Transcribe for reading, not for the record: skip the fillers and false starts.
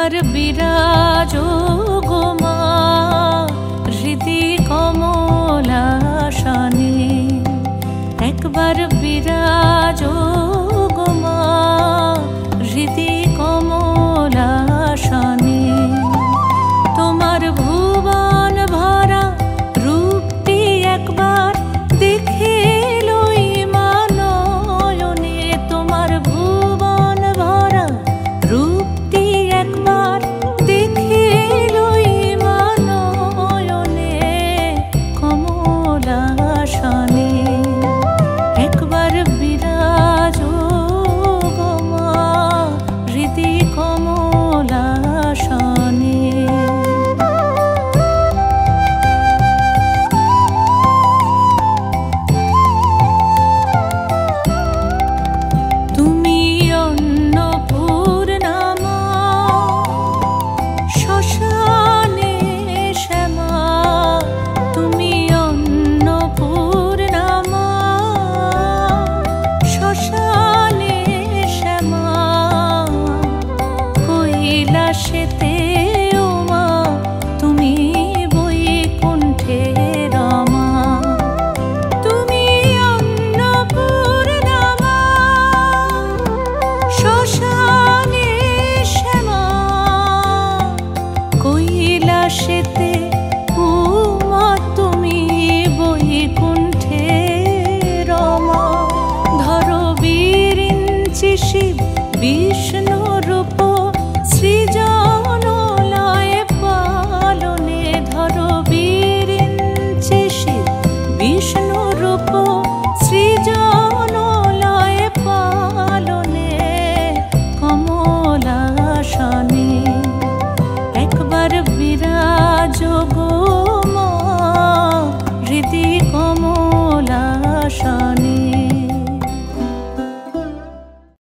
একবার বিরাজো গো মা হৃদি কমলাসনে, একবার বিরাজো গো মা হৃদি কমলাসনে। তোমার ভুবন ভরা রূপটি একবার দেখে লই মা নয়নে, তোমার ভুবন ভরা রূপটি একবার দেখে লই মা নয়নে কমলাসনে। একবার বিরাজো গো মা হৃদি কমলাসনে। তুমি অন্নপূর্ণা মা শ্মশানে শ্যামা, তুমি অন্নপূর্ণা মা শ্মশানে শ্যামা। কৈলাসেতে ও মা তুমি বৈকুণ্ঠে রমা, তুমি অন্নপূর্ণা মা শ্মশানে শ্যামা। কৈলাসেতে ও মা তুমি বৈকুণ্ঠে রমা। ধরো বিরিঞ্চি শিব বিষ্ণু রূপ সৃজন